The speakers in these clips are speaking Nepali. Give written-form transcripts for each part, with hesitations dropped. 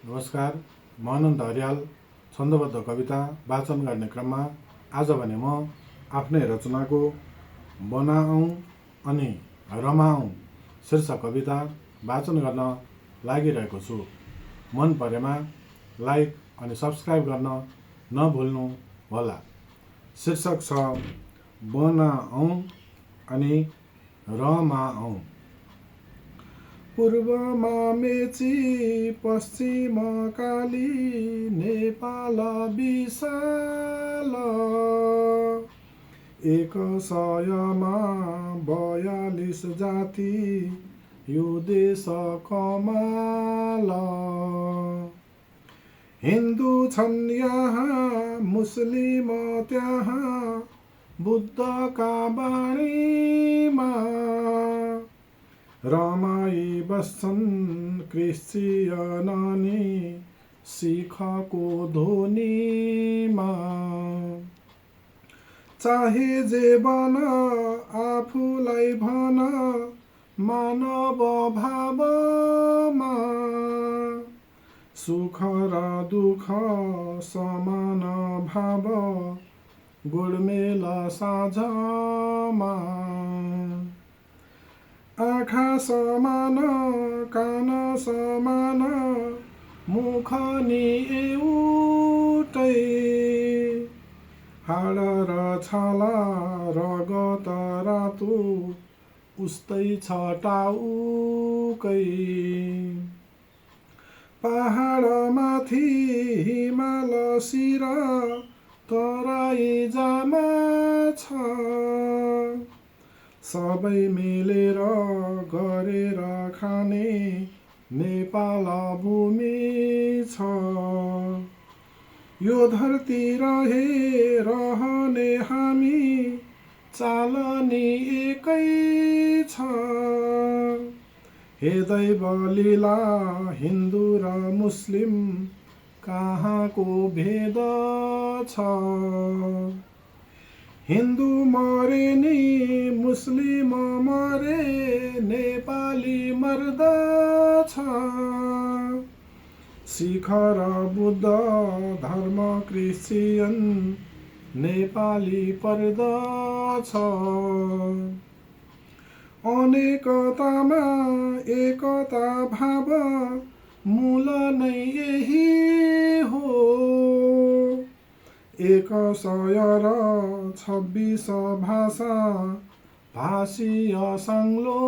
नमस्कार, म अनन्त हरियाल छन्दबद्ध कविता वाचन गर्ने क्रममा आज भने म आफ्नै रचनाको बनाऊँ अनि रमाऊँ शीर्षक कविता वाचन गर्न लागिरहेको छु। मन परेमा लाइक अनि सब्स्क्राइब गर्न नभुल्नु होला। शीर्षक छ बनाऊँ अनि रमाऊँ। पूर्वमा मेची पश्चिम काली नेपाल विशाल, एक सयमा 42 जाति यो देश कमाल। हिन्दू छन् यहाँ मुस्लिम त्यहाँ बुद्धका बाणीमा, रमाई बस्छन् क्रिश्चियन अनि सिखको ध्वनिमा। चाहे जे बन आफूलाई भन मानव भावमा, सुख र दुःख समान भाव गुडमेल साझमा। आँखा समान कान समान मुख नि एउटै, हाड र छाला रगत रातो उस्तै छ टाउकै। पहाड माथि हिमाल शिर तराई जामा छ, सबै मिलेर गरेर खाने नेपाल भूमि छ। यो धरती रहे रहने हामी चालनी एकै छ। हे दैव लीला हिन्दू र मुस्लिम कहाँको भेद छ। हिन्दू मरे नि मुस्लिम मरे नेपाली मर्दछ। सिख र बुद्ध धर्म क्रिश्चियन नेपाली पर्दछ। अनेकतामा एकता भाव मूल नै यही हो। 126 भाषा भाषीय साङ्लो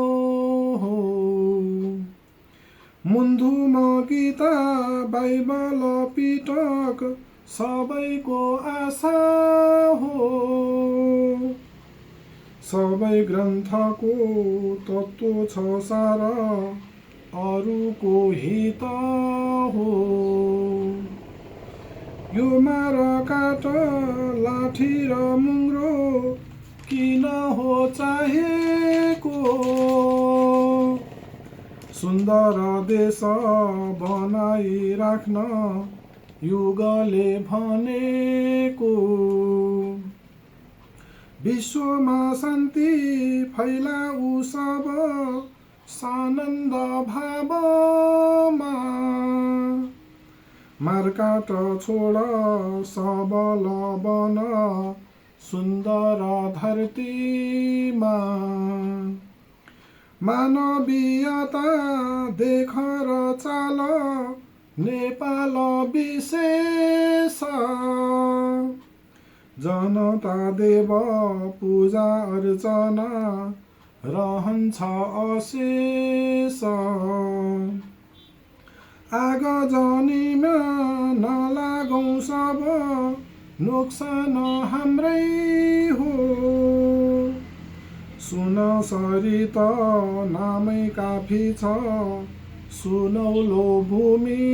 हो। मुन्धुम गीता बाइबल पिटक सबैको आशा हो। सबै ग्रन्थको तत्त्व छ सार अरूको हित हो। यो मार काट लाठी र मुङ्रो किन हो चाहेको, सुन्दर देश बनाई राख्न युगले भनेको। विश्वमा शान्ति फैलाऊ सब सानन्द भावमा, मारकाट छोड सबल बन सुन्दर धरतीमा। मानवीयता देख र चाल नेपाल विशेष, जनता देव पूजा अर्चना रहन्छ अशेष। आगजनीमा नलागौँ सब नोक्सान हाम्रै हो। सुन सरित नामै काफी छ सुनौलो भूमि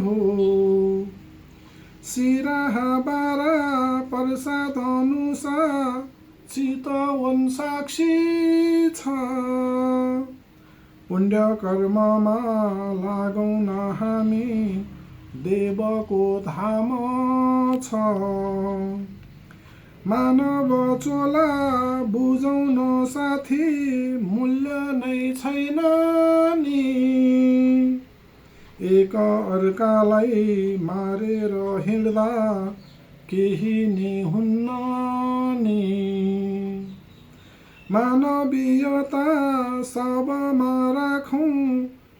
हो। सिराहा बारा पर्सा धनुषा चितवन साक्षी छ। पुण्य कर्ममा लागौँ न हामी देवको धाम छ। मानव चोला बुझौँ न साथी मूल्य नै छैन नि, एक अर्कालाई मारेर हिँड्दा केही नि हुन्न नि। मानवीयता सबमा राखौँ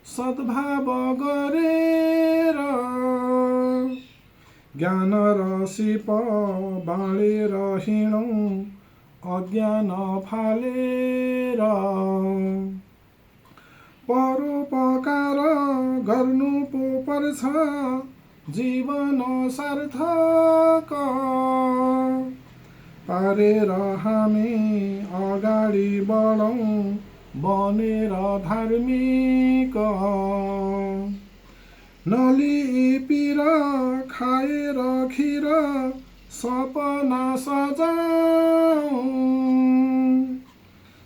सद्भाव गरेर, ज्ञान र सिप बाँडेर हिँडौँ अज्ञान फालेर। परोपकार गर्नु पो पर्छ जीवन सार्थक पारेर हामी अगाडि बढौँ बनेर धार्मिक। नलिपिर खाएर खिर सपना सजाऊँ,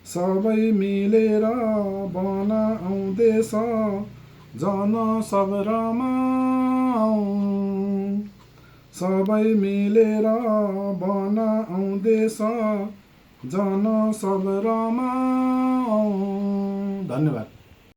सबै मिलेर बनाऊँ देश जन सब रमाऊँ। सबै मिलेर बनाऊँ देश जन सब रमाऊँ। धन्यवाद।